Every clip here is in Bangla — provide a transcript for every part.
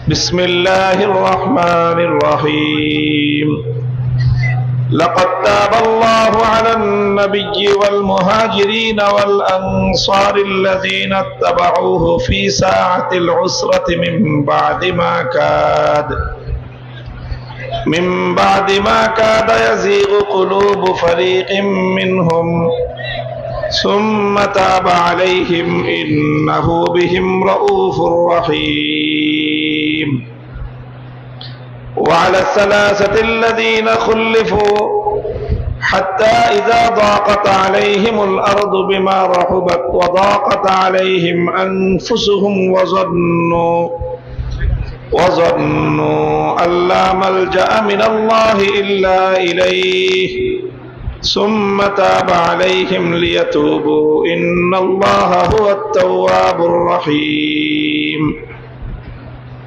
بسم الله الرحمن الرحيم لقد تاب الله على النبي والمهاجرين والأنصار الذين اتبعوه في ساعة العسرة من بعد ما كاد يزيغ قلوب فريق منهم ثم تاب عليهم إنه بهم رؤوف رحيم وعلى الثلاثة الذين خلفوا حتى إذا ضاقت عليهم الأرض بما رحبت وضاقت عليهم أنفسهم وظنوا أن لا ملجأ من الله إلا إليه ثم تاب عليهم ليتوبوا إن الله هو التواب الرحيم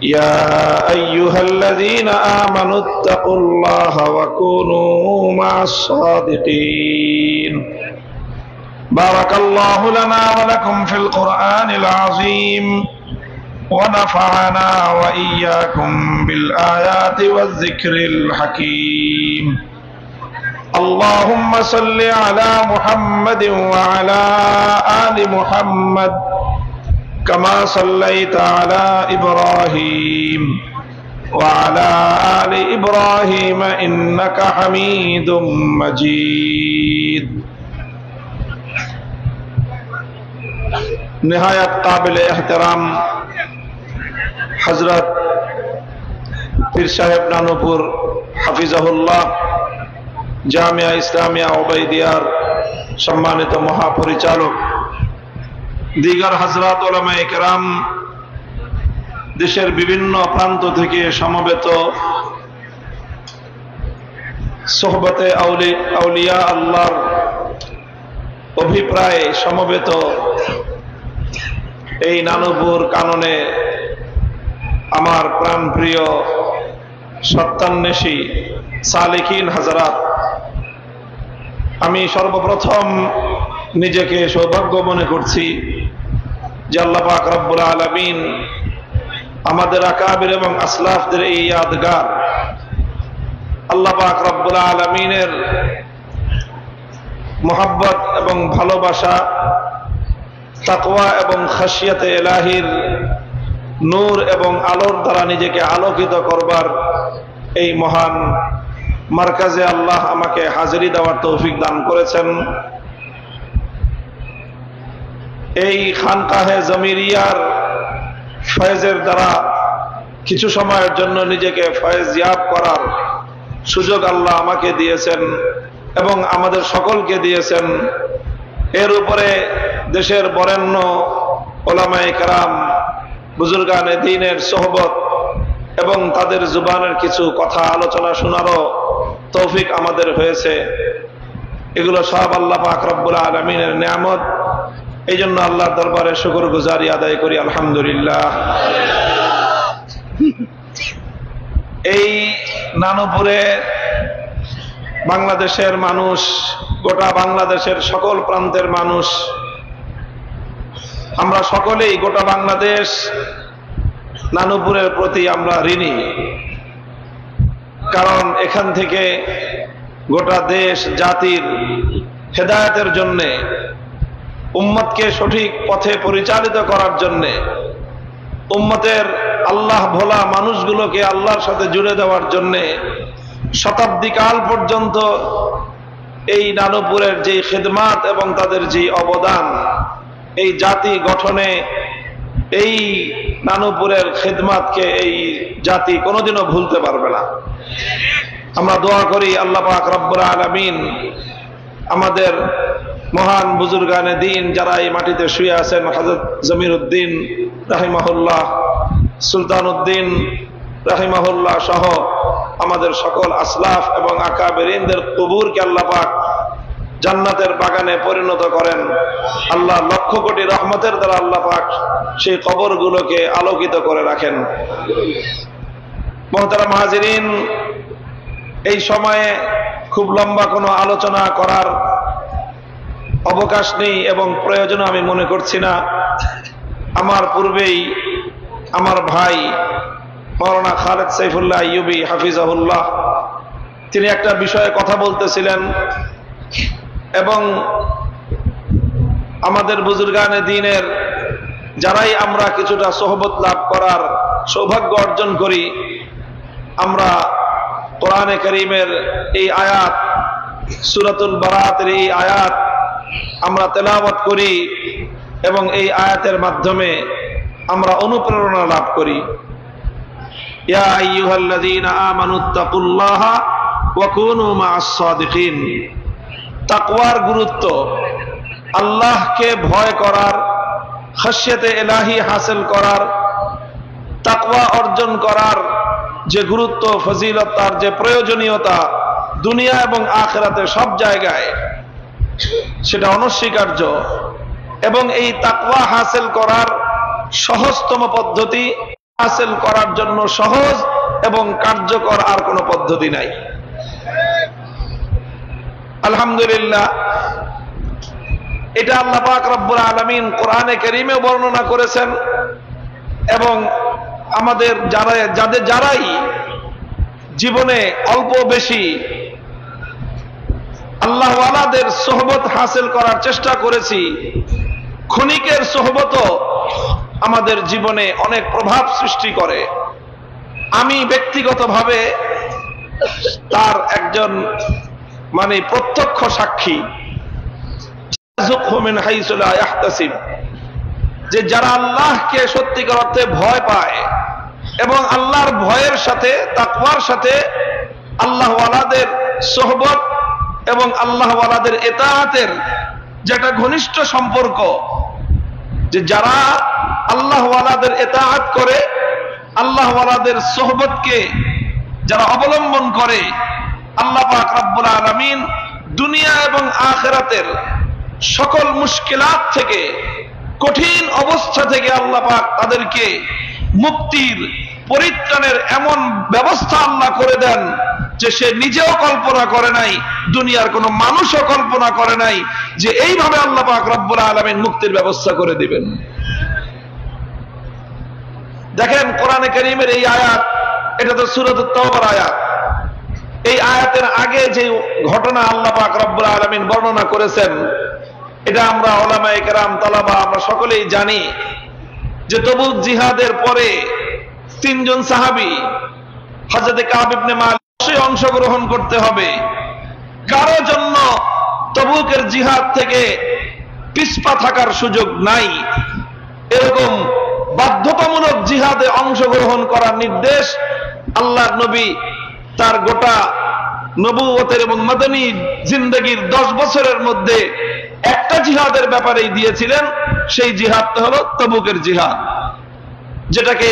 يا أيها الذين آمنوا اتقوا الله وكونوا مع الصادقين بارك الله لنا ولكم في القرآن العظيم ونفعنا وإياكم بالآيات والذكر الحكيم اللهم صل على محمد وعلى آل محمد كما صليت على إبراهيم وعلى آل إبراهيم إنك حميد مجيد نهاية قابل احترام حضرت পীর সাহেব নানুপুর হাফিজাহুল্লাহ জামিয়া ইসলামিয়া ওবাইদিয়ার সম্মানিত মহাপরিচালক, দিগার হযরত উলামায়ে কেরাম, দেশের বিভিন্ন প্রান্ত থেকে সমবেত সোহবতে আউলিয়া আল্লাহর অভিপ্রায়ে সমবেত এই নানুপুর কাননে আমার প্রাণপ্রিয় সত্যান্বেষী সালিকিন হাজরাত, আমি সর্বপ্রথম নিজেকে সৌভাগ্য মনে করছি যে আল্লাহ পাক রব্বুল আলামিন আমাদের আকাবির এবং আসলাফদের এই ইয়াদগার আল্লাহ পাক রব্বুল আলামিনের মহব্বত এবং ভালোবাসা, তাকওয়া এবং খাশিয়াতে ইলাহির নূর এবং আলোর দ্বারা নিজেকে আলোকিত করবার এই মহান মারকাজে আল্লাহ আমাকে হাজিরি দেওয়ার তৌফিক দান করেছেন। এই খানকাহে জমিরিয়ার ফয়েজের দ্বারা কিছু সময়ের জন্য নিজেকে ফয়েজিয়াব করার সুযোগ আল্লাহ আমাকে দিয়েছেন এবং আমাদের সকলকে দিয়েছেন। এর উপরে দেশের বরেণ্য উলামায়ে কেরাম, বুজুর্গানে দ্বীনের সোহবত এবং তাদের জুবানের কিছু কথা আলোচনা শোনারও তৌফিক আমাদের হয়েছে। এগুলো সব আল্লাহ পাক রব্বুল আলামিনের নিয়ামত। এই জন্য আল্লাহর দরবারে শুকরগুজারি আদায় করি, আলহামদুলিল্লাহ। এই নানুপুরে বাংলাদেশের মানুষ, গোটা বাংলাদেশের সকল প্রান্তের মানুষ, আমরা সকলেই গোটা বাংলাদেশ নানুপুরের প্রতি আমরা ঋণী। কারণ এখান থেকে গোটা দেশ জাতির হেদায়েতের জন্যে, উম্মতকে সঠিক পথে পরিচালিত করার জন্যে, উম্মতের আল্লাহ ভোলা মানুষগুলোকে আল্লাহর সাথে জুড়ে দেওয়ার জন্যে শতাব্দীকাল পর্যন্ত এই নানুপুরের যে খিদমাত এবং তাদের যে অবদান, এই জাতি গঠনে এই নানুপুরের খিদমাতকে এই জাতি কোনোদিনও ভুলতে পারবে না। আমরা দোয়া করি আল্লাহ পাক রব্বুল আলামিন আমাদের মহান বুজুর্গানে দ্বীন যারা এই মাটিতে শুয়ে আছেন, হযরত জমিরউদ্দিন রাহিমাহুল্লাহ, সুলতানউদ্দিন রাহিমাহুল্লাহ সহ আমাদের সকল আসলাফ এবং আকাবেরিনদের কবরকে আল্লাহ পাক জান্নাতের বাগানে পরিণত করেন। আল্লাহ লক্ষ কোটি রহমতের দ্বারা আল্লাহ পাক সেই কবরগুলোকে আলোকিত করে রাখেন। মুহতারাম হাজিরিন, এই সময়ে খুব লম্বা কোনো আলোচনা করার অবকাশ নেই এবং প্রয়োজন আমি মনে করছি না। আমার পূর্বেই আমার ভাই মাওলানা খালেদ সাইফুল্লাহ আইয়ুবী হাফিজাহুল্লাহ তিনি একটা বিষয়ে কথা বলতেছিলেন এবং আমাদের বুজুর্গানে দ্বীনের যারাই আমরা কিছুটা সোহবত লাভ করার সৌভাগ্য অর্জন করি, আমরা কোরআনে কারীমের এই আয়াত, সূরাতুল বারাতের এই আয়াত আমরা তেলাওয়াত করি এবং এই আয়াতের মাধ্যমে আমরা অনুপ্রেরণা লাভ করি। ইয়া আইয়ুহাল্লাযীনা আমানুত্তাকুল্লাহা ওয়া কুনু মা'আস সাদিকিন। তাকওয়ার গুরুত্ব, আল্লাহকে ভয় করার, খাশিয়াতে ইলাহি হাসিল করার, তাকওয়া অর্জন করার যে গুরুত্ব, ফজিলত, তার যে প্রয়োজনীয়তা দুনিয়া এবং আখিরাতে সব জায়গায়, সেটা অনস্বীকার্য। এবং এই তাকওয়া হাসিল করার সহজতম পদ্ধতি, হাসিল করার জন্য সহজ এবং কার্যকর আর কোনো পদ্ধতি নাই। আলহামদুলিল্লাহ, এটা আল্লাহ পাক রব্বুল আলামিন কোরআনে কারীমে বর্ণনা করেছেন এবং আমাদের যারাই জীবনে অল্প বেশি আল্লাহওয়ালাদের সোহবত হাসিল করার চেষ্টা করেছি, ক্ষণিকের সোহবতও আমাদের জীবনে অনেক প্রভাব সৃষ্টি করে। আমি ব্যক্তিগতভাবে তার একজন প্রত্যক্ষ সাক্ষী। যে যারা আল্লাহকে সত্যিকার অর্থে ভয় পায় এবং আল্লাহর ভয়ের সাথে, তাকওয়ার সাথে আল্লাহওয়ালাদের সোহবত এবং আল্লাহওয়ালাদের ইতাআতের যেটা ঘনিষ্ঠ সম্পর্ক, যে যারা আল্লাহওয়ালাদের ইতাআত করে, আল্লাহওয়ালাদের সোহবতকে যারা অবলম্বন করে, আল্লাহ পাক রব্বুল আলামিন দুনিয়া এবং আখিরাতের সকল মুশকিলাত থেকে, কঠিন অবস্থা থেকে আল্লাহ পাক তাদেরকে মুক্তির, পরিত্রাণের এমন ব্যবস্থা আল্লাহ করে দেন যে সে নিজেও কল্পনা করে নাই, দুনিয়ার কোনো মানুষও কল্পনা করে নাই যে এইভাবে আল্লাহ পাক রব্বুল আলামিন মুক্তির ব্যবস্থা করে দিবেন। দেখেন কোরআনে কারীমের এই আয়াত, এটা তো সূরাতুত তাওবার আয়াত। এই আয়াতের আগে যে ঘটনা আল্লাহ পাক রব্বুল আলামিন বর্ণনা করেছেন, এটা আমরা উলামায়ে কেরাম, তালাবা আমরা সকলেই জানি যে তবুক জিহাদের পরে তিনজন সাহাবী, হযরত কাব ইবনে মালিক অংশগ্রহণ করতে হবে। কারো জন্য তবুকের জিহাদ থেকে পিছপা থাকার সুযোগ নাই, এরকম বাধ্যতামূলক জিহাদে অংশগ্রহণ করার নির্দেশ আল্লাহর নবী তার গোটা নবুয়তের এবং মাদানী জিন্দেগীর 10 বছরের মধ্যে একটা জিহাদের ব্যাপারেই দিয়েছিলেন। সেই জিহাদটা হলো তবুকের জিহাদ, যেটাকে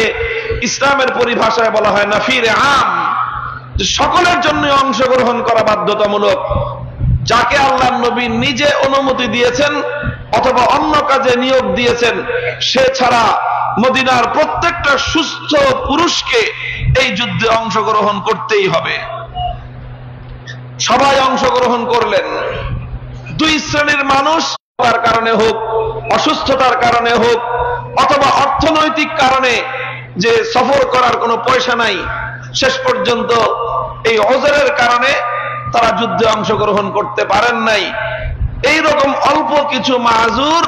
ইসলামের পরিভাষায় বলা হয় নাফিরে আম, সকলের জন্য অংশগ্রহণ করা বাধ্যতামূলক। যাকে আল্লাহর নবী নিজে অনুমতি দিয়েছেন অথবা অন্য কাজে নিয়োগ দিয়েছেন, সে ছাড়া মদিনার প্রত্যেকটা সুস্থ পুরুষকে এই যুদ্ধে অংশগ্রহণ করতেই হবে। সবাই অংশগ্রহণ করলেন। দুই শ্রেণীর মানুষ, তার কারণে হোক, অসুস্থতার কারণে হোক, অথবা অর্থনৈতিক কারণে, যে সফর করার কোনো পয়সা নাই, শেষ পর্যন্ত এই ওজরের কারণে তারা যুদ্ধে অংশগ্রহণ করতে পারেন নাই। এই রকম অল্প কিছু মাযুর,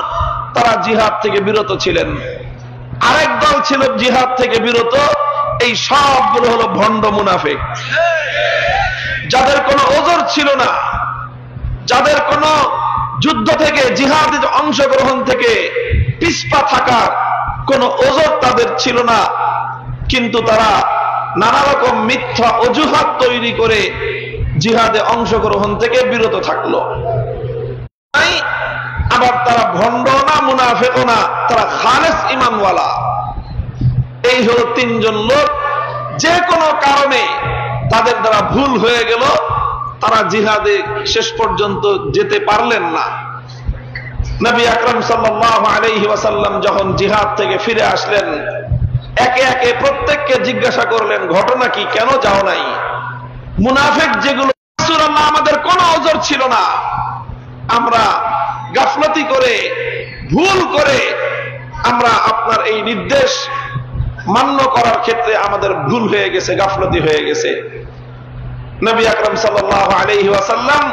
তারা জিহাদ থেকে বিরত ছিলেন। আরেক দল ছিল জিহাদ থেকে বিরত, এই সবগুলো হলো ভণ্ড মুনাফিক, যাদের কোনো ওজর ছিল না, যাদের কোনো যুদ্ধ থেকে, জিহাদে অংশগ্রহণ থেকে পিছপা থাকার কোনো ওজর তাদের ছিল না, কিন্তু তারা নানা রকম মিথ্যা অজুহাত তৈরি করে জিহাদে অংশগ্রহণ থেকে বিরত থাকলো। আবার তারা ভণ্ড না, মুনাফিক না, তারা খালেস ঈমানওয়ালা। এই হলো তিনজন লোক, যে কোনো কারণে তাদের দ্বারা ভুল হয়ে গেল, তারা জিহাদে শেষ পর্যন্ত যেতে পারলেন না। নবী আকরাম সাল্লাল্লাহু আলাইহি ওয়াসাল্লাম যখন জিহাদ থেকে ফিরে আসলেন, একে একে প্রত্যেককে জিজ্ঞাসা করলেন, ঘটনা কি, কেন যাও নাই? মুনাফিক যেগুলো, রাসূলুল্লাহ আমাদের কোনো ওজর ছিল না, আমরা গাফলতি করে, ভুল করে আমরা আপনার এই নির্দেশ মান্য করার ক্ষেত্রে আমাদের ভুল হয়ে গেছে, গাফলতি হয়ে গেছে। নবী আকরাম সাল্লাল্লাহু আলাইহি ওয়াসাল্লাম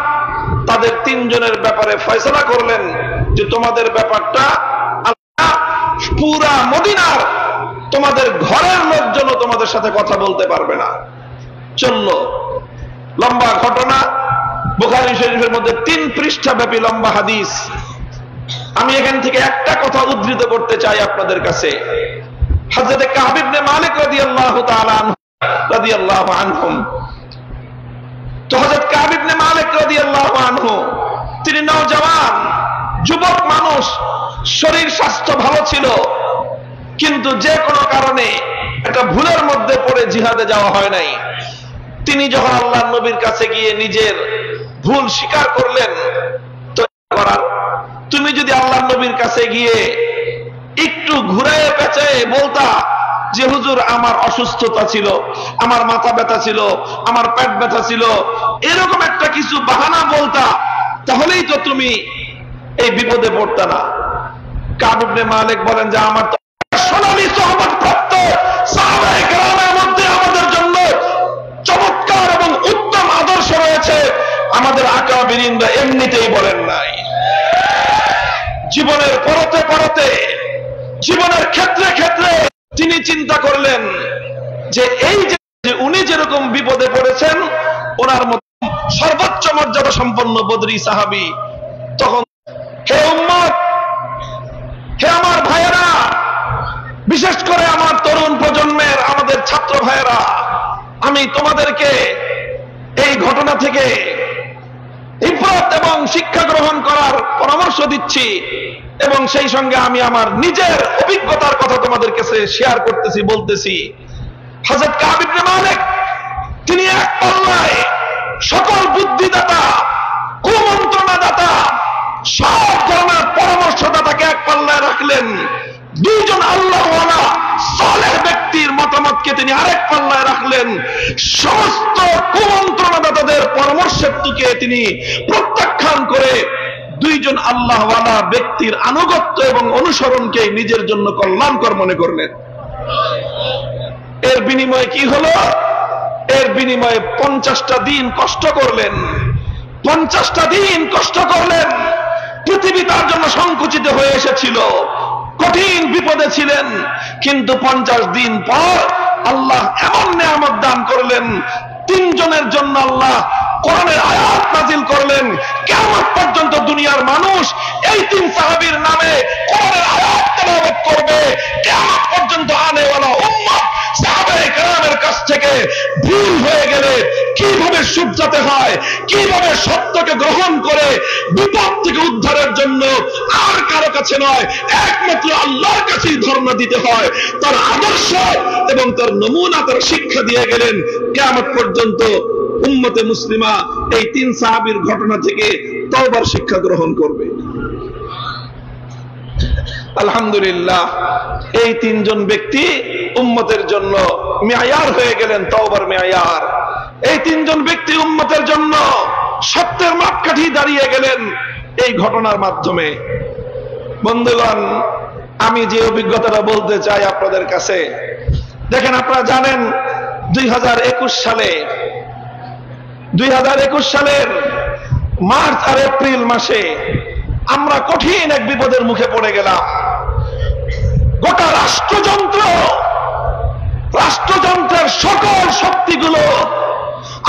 তাদের তিনজনের ব্যাপারে ফয়সালা করলেন যে তোমাদের ব্যাপারটা আল্লাহ পুরা মদিনার তোমাদের ঘরের লোকজন তোমাদের সাথে কথা বলতে পারবে না। চললো লম্বা ঘটনা, বুখারী শরীফের মধ্যে 3 পৃষ্ঠা ব্যাপী লম্বা হাদিস। আমি এখান থেকে একটা কথা উদ্ধৃত করতে চাই আপনাদের কাছে। হযরত কাব ইবনে মালিক রাদিয়াল্লাহু তাআলা রাদিয়াল্লাহু আনহুম, তো হযরত কাব ইবনে মালিক রাদিয়াল্লাহু আনহু তিনি নওজওয়ান যুবক মানুষ, শরীর স্বাস্থ্য ভালো ছিল, কিন্তু যে কোনো কারণে একটা ভুলের মধ্যে পড়ে জিহাদে যাওয়া হয় নাই। তিনি যখন আল্লাহর নবীর কাছে গিয়ে নিজের ভুল স্বীকার করলেন, তো তুমি যদি আল্লাহর নবীর কাছে গিয়ে একটু ঘুরায় পেঁচায় বলতা যে হুজুর আমার অসুস্থতা ছিল, আমার মাথা ব্যথা ছিল, আমার পেট ব্যথা ছিল, এরকম একটা কিছু বাহানা বলতা, তাহলেই তো তুমি এই বিপদে পড়তা না। কাব ইবনে মালিক বলেন যে আমার তো সোনালী সোহবত প্রাপ্ত সাহাবায়ে কেরামের মধ্যে আমাদের জন্য চমৎকার এবং উত্তম আদর্শ রয়েছে, আমাদের আকাবিরিনরা এমনিতেই বলেন নাই। জীবনের পরতে পরতে, জীবনের ক্ষেত্রে ক্ষেত্রে তিনি চিন্তা করলেন যে এই যে উনি যেরকম বিপদে পড়েছেন, ওনার মতো সর্বোচ্চ মর্যাদা সম্পন্ন বদরি সাহাবী, তখন হে উম্মত, হে আমার ভাইয়েরা, বিশেষ করে আমার তরুণ প্রজন্মের আমাদের ছাত্র ভাইয়েরা, আমি তোমাদেরকে এই ঘটনা থেকে ইবরাত এবং শিক্ষা গ্রহণ করার পরামর্শ দিচ্ছি, এবং সেই সঙ্গে আমি আমার নিজের অভিজ্ঞতার কথা তোমাদের কাছে শেয়ার করতেছি, বলতেছি। হযরত কাব ইবনে মালিক তিনি এক পাল্লায় সকল বুদ্ধিদাতা, কুমন্ত্রণাদাতা, সব ধরনের পরামর্শদাতাকে এক পাল্লায় রাখলেন। 2 জন আল্লাহওয়ালা সালেহ ব্যক্তির মতামতকে তিনি আরেক পাল্লায় রাখলেন। সমস্ত কুমন্ত্রণাদাতাদের পরামর্শকে তিনি প্রত্যাখ্যান করে 2 জন আল্লাহওয়ালা ব্যক্তির আনুগত্য এবং অনুসরণকে নিজের জন্য কল্যাণকর মনে করলেন। এর বিনিময়ে কি হলো? এর বিনিময়ে 50টা দিন কষ্ট করলেন। 50টা দিন কষ্ট করলেন। পৃথিবী তার জন্য সংকুচিত হয়ে এসেছিল, কঠিন বিপদে ছিলেন, কিন্তু 50 দিন পর আল্লাহ এমন নিয়ামত দান করলেন, 3 জনের জন্য আল্লাহ কোরআনের আয়াত নাজিল করলেন। কিয়ামত পর্যন্ত দুনিয়ার মানুষ এই 3 সাহাবীর নামে কোরআনের আয়াত তেলাওয়াত করবে। কিয়ামত পর্যন্ত আনেওয়ালা উম্মত সাহাবায়ে কেরামের কাছ থেকে ভুল হয়ে গেলে কিভাবে শুধরাতে হয়, কিভাবে সত্যকে গ্রহণ করে বিপদ থেকে উদ্ধারের জন্য আর কারো কাছে নয়, একমাত্র আল্লাহর কাছেই ধর্ণা দিতে হয়, তার আদর্শ এবং তার নমুনা, তার শিক্ষা দিয়ে গেলেন। কিয়ামত পর্যন্ত উম্মতে মুসলিমা এই 3 সাহাবীর ঘটনা থেকে তওবার শিক্ষা গ্রহণ করবে। আলহামদুলিল্লাহ, এই 3 জন ব্যক্তি উম্মতের জন্য মেয়ার হয়ে গেলেন, তওবার মেয়ার। এই 3 জন ব্যক্তি উম্মতের জন্য সত্যের মাপকাঠি দাঁড়িয়ে গেলেন এই ঘটনার মাধ্যমে। বন্ধুগণ, আমি যে অভিজ্ঞতাটা বলতে চাই আপনাদের কাছে, দেখেন আপনারা জানেন 2021 সালের মার্চ আর এপ্রিল মাসে আমরা কঠিন এক বিপদের মুখে পড়ে গেলাম। গোটা রাষ্ট্রযন্ত্রের সকল শক্তিগুলো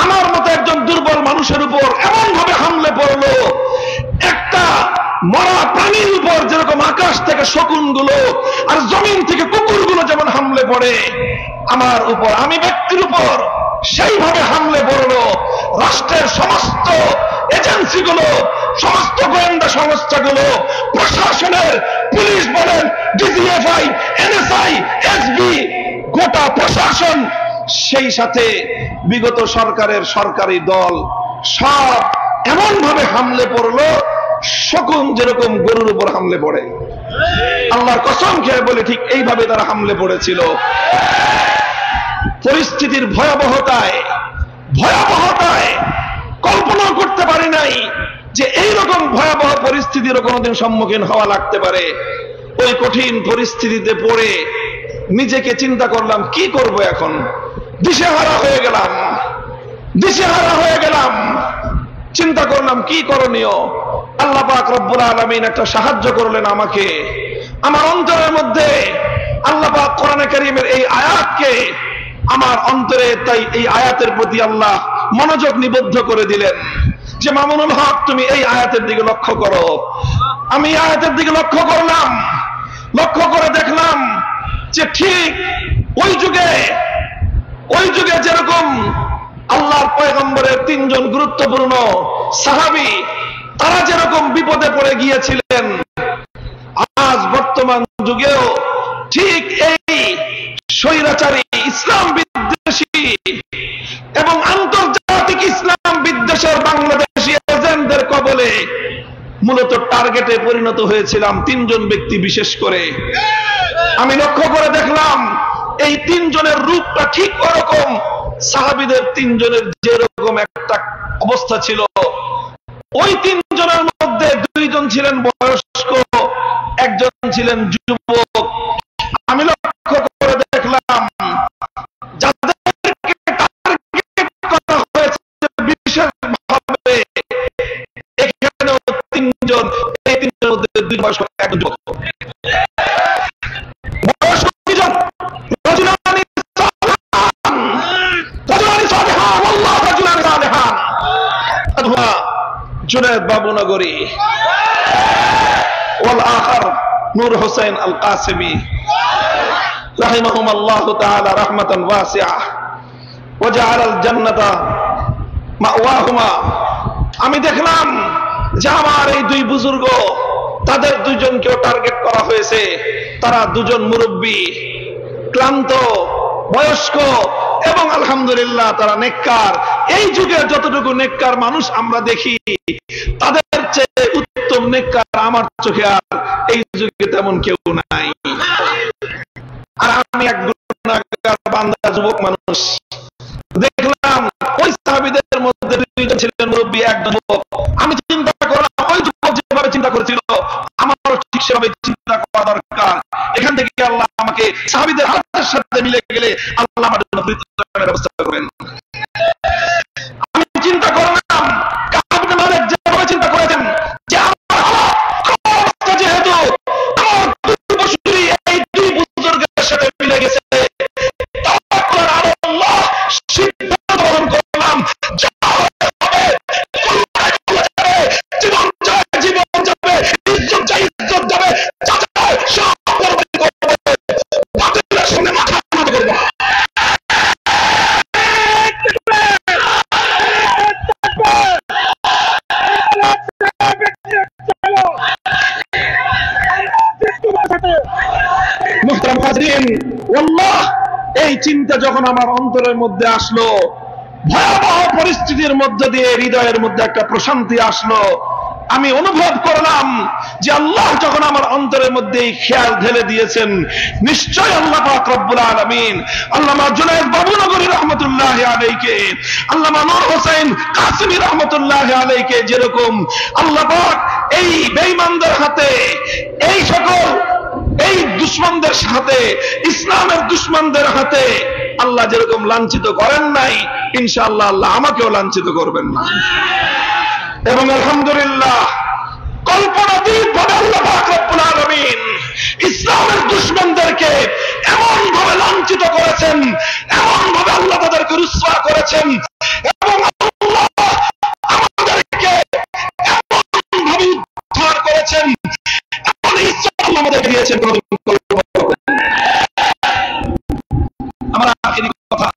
আমার মতো একজন দুর্বল মানুষের উপর এমন ভাবে হামলে পড়লো, একটা মরা প্রাণীর উপর যেরকম আকাশ থেকে শকুনগুলো আর জমিন থেকে কুকুরগুলো যেমন হামলে পড়ে, আমার উপর, আমি ব্যক্তির উপর সেইভাবে হামলে পড়লো। রাষ্ট্রের সমস্ত এজেন্সিগুলো, সমস্ত গোয়েন্দা সংস্থাগুলো, প্রশাসনের, পুলিশ বলেন, ডিজিএফআই, এনএসআই, এসবি, গোটা প্রশাসন, সেই সাথে বিগত সরকারের সরকারি দল, সব এমন ভাবে হামলে পড়লো শকুন যেরকম গরুর উপর হামলে পড়ে। আল্লাহর কসম খেয়ে বলে ঠিক এইভাবে তারা হামলে পড়েছিল। পরিস্থিতির ভয়াবহতায় কল্পনা করতে পারি নাই যে এইরকম ভয়াবহ পরিস্থিতির কোনোদিন সম্মুখীন হওয়া লাগতে পারে। ওই কঠিন পরিস্থিতিতে পড়ে নিজেকে চিন্তা করলাম কি করব এখন, দিশেহারা হয়ে গেলাম। চিন্তা করলাম কি করণীয়। আল্লাহ পাক রব্বুল আলামিন একটা সাহায্য করলেন আমাকে। আমার অন্তরের মধ্যে আল্লাহ পাক কোরআনে কারীমের এই আয়াতকে আমার অন্তরে, তাই এই আয়াতের প্রতি আল্লাহ মনোযোগ নিবদ্ধ করে দিলেন যে মামুনুল হক তুমি এই আয়াতের দিকে লক্ষ্য করো। আমি আয়াতের দিকে লক্ষ্য করলাম, লক্ষ্য করে দেখলাম যে ঠিক ওই যুগে যেরকম আল্লাহর পয়গম্বরের তিনজন গুরুত্বপূর্ণ সাহাবী তারা যেরকম বিপদে পড়ে গিয়েছিলেন, আজ বর্তমান যুগেও ঠিক এই স্বৈরাচারী ইসলাম বিদ্বেষী এবং আন্তর্জাতিক ইসলাম বিদ্বেষের বাংলাদেশী এজেন্টদের কবলে মূলত টার্গেটে পরিণত হয়েছিলাম তিনজন ব্যক্তি বিশেষ করে। আমি লক্ষ্য করে দেখলাম এই তিনজনের রূপটা ঠিক ওরকম সাহাবীদের তিনজনের যেরকম একটা অবস্থা ছিল, ওই তিনজনের মধ্যে দুইজন ছিলেন বয়স্ক, একজন ছিলেন যুবক। আমি লক্ষ্য করে দেখলাম যাদেরকে টার্গেট করা হয়েছে বিশেষভাবে এখানেও তিনজন, এই তিনজনের মধ্যে দুই বয়স্ক একজন যুবক। বয়স্ক দুইজন जुनैद बाबूनगरी वल आखर नूर हुसैन अल कासिमी रहिमहुमुल्लाह ताआला रहमतन वासिआ व जअलल जन्नता मावाहुमा। আমি দেখলাম যে আমার এই দুই বুজুর্গ, তাদের দুইজনকেও টার্গেট করা হয়েছে। তারা দুজন মুরব্বী, ক্লান্ত, বয়স্ক এবং আলহামদুলিল্লাহ তারা নেককার। এই যুগে যতটুকু নেককার মানুষ আমরা দেখি, তাদের চেয়ে উত্তম নেককার আমার চোখে আর এই যুগে তেমন কেউ নাই। আর আমি এক গুনাহগার বান্দা যুবক মানুষ। দেখলাম ওই সাহাবীদের মধ্যে দুইজন ছিলেন মুরব্বী, একজন যুবক। আমি চিন্তা করলাম ওই যুবক যেভাবে চিন্তা করেছিল আমারও ঠিক সেভাবে চিন্তা করা দরকার। এখান থেকে আল্লাহ আমাকে সাহাবীদের হাতের সাথে মিলে গেলে আল্লাহ আমার জন্য পরিত্রাণের ব্যবস্থা করবেন। আমি চিন্তা করলাম কাব ইবনে মালিক যেভাবে চিন্তা করেছেন যে আমার অবস্থা যেহেতু আমার পূর্বসূরি এই দুই বুজুর্গের সাথে মিলে গেছে, তাওয়াক্কুল আলা আল্লাহ সিদ্ধান্ত গ্রহণ করলাম যা হবে জীবন যাবে, ইজ্জত যাবে, যা যায় সব করবে, বাতিলের সামনে মাথা নত করব। মুহতারাম হাজরিন, ওয়াল্লাহ এই চিন্তা যখন আমার অন্তরের মধ্যে আসলো, ভয়াবহ পরিস্থিতির মধ্য দিয়ে হৃদয়ের মধ্যে একটা প্রশান্তি আসলো। আমি অনুভব করলাম যে আল্লাহ যখন আমার অন্তরের মধ্যে এই খেয়াল ঢেলে দিয়েছেন, নিশ্চয় আল্লাহ পাক রব্বুল আলামিন আল্লামা জুনায়েদ বাবুনগরী রাহমাতুল্লাহি আলাইহি, আল্লামা নূর হোসেন কাসেমী রাহমাতুল্লাহি আলাইহি যেরকম আল্লাহ পাক এই বেঈমানদের হাতে, এই সকল এই দুশমনদের সাথে, ইসলামের দুশমনদের হাতে আল্লাহ যেরকম লাঞ্ছিত করেন নাই, ইনশাআল্লাহ আল্লাহ আমাকেও লাঞ্ছিত করবেন না। এবং আলহামদুলিল্লাহ কল্পনাতীতভাবে আল্লাহ পাক রব্বুল আলামিন ইসলামের দুশমনদেরকে এমন ভাবে লাঞ্ছিত করেছেন, এমন ভাবে আল্লাহ তাদেরকে রুসওয়া করেছেন, এবং আল্লাহ আমাদেরকে এমন ভাবে উদ্ধার করেছেন, এমন ইজ্জত আল্লাহ আমাদেরকে দিয়েছেন। আমার আখেরি কথা,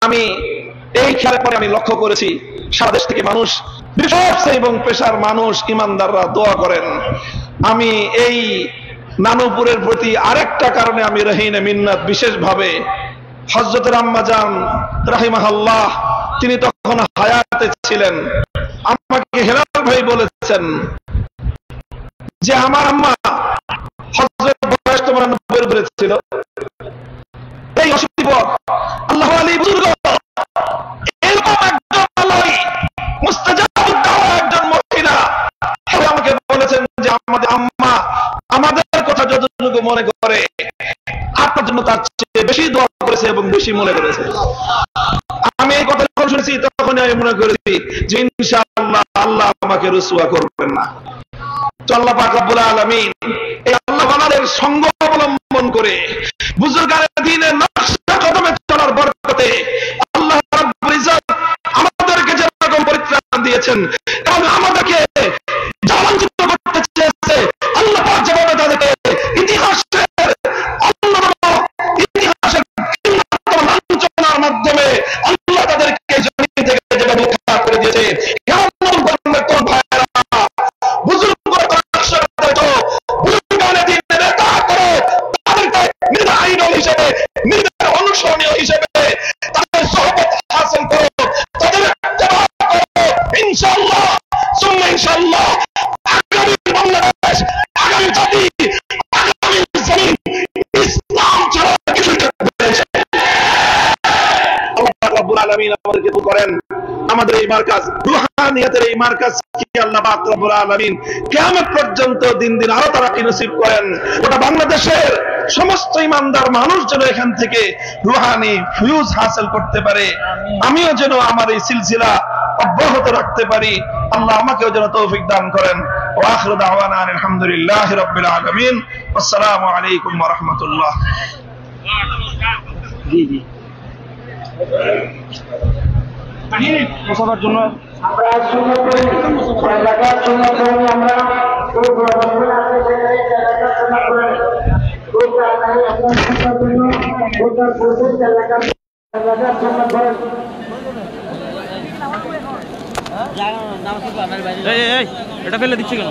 আমি এই খেলার পরে আমি লক্ষ্য করেছি সারা দেশ থেকে মানুষ, বিশেষ এবং পেশার মানুষ, ইমানদাররা দোয়া করেন। আমি এই নানুপুরের প্রতি আরেকটা কারণে আমি রহিনে মিন্নাত বিশেষভাবে, হযরতের আম্মা জান রাহিমাহাল্লাহ তিনি তখন হায়াতে ছিলেন। আমাকে হেলাল ভাই বলেছেন যে আমার আম্মা হযরত বয়স তো ৯৯ উপরে ছিল, এই অসুবিধা আল্লাহ আলী বুজুর্গ এরকম একজন আল্লাহই মুস্তাজাবুদ দাওয়া একজন মহিলা আমাকে বলেছেন যে আমাদের আম্মা আমাদের কথা যতটুকু মনে করে আপনি তার চেয়ে বেশি দোয়া করেছে এবং বেশি মনে করেছে। আমি এই কথা যখন শুনেছি তখন আমি মনে করেছি যে ইনশাআল্লাহ আল্লাহ আমাকে রুসওয়া করবেন না। তো আল্লাহ পাক রব্বুল আলামিন এই আল্লাহ ওয়ালাদের সঙ্গ অবলম্বন করে বুজুর্গানের দ্বীনের নকশা কদমে চলার বরকতে আল্লাহ রাব্বুল ইজ্জত আমাদেরকে যেরকম পরিত্রাণ দিয়েছেন এবং আমাদেরকে জালাঞ্চিত করতে চেয়েছে, আল্লাহ পাক যেভাবে তাদেরকে ইতিহাসের লাঞ্ছনার মাধ্যমে আল্লাহ তাদেরকে জমিন থেকে যেভাবে উদ্ধার করে দিয়েছে, অনুসরণীয় হিসেবে তাদের সহবত হাসিল করো, তাদের ইত্তেবা করো। ইনশাআল্লাহ সুম্মা ইনশাআল্লাহ আগামী বাংলাদেশ, আগামী জাতি, আগামী জমিন ইসলাম ছাড়া কিছু থাকবে না। আল্লাহ পাক রব্বুল আলামিন আমাদেরকে কবুল করেন। আমাদের এই মার্কাজ রুহানিয়াতের এই মার্কাজ কি আল্লাহ পাক রব্বুল আলামিন কিয়ামত পর্যন্ত দিন দিন আরো তারাক্কি নসিব করেন। গোটা বাংলাদেশের সমস্ত ইমানদার মানুষ যেন এখান থেকে রুহানি ফিউজ হাসিল করতে পারে, আমিও যেন আমার এই সিলসিলা অব্যাহত রাখতে পারি। আল্লাহ আমাকেও যেন তৌফিক দান করেন। ওয়া আখিরু দাওয়ানা আলহামদুলিল্লাহি রাব্বিল আলামিন। আসসালামু আলাইকুম ওয়া রাহমাতুল্লাহ। জি জি মুসাফার জন্য আমরা শুরু করি এলাকার জন্য আমরা এটা ফেলে দিচ্ছে কেন?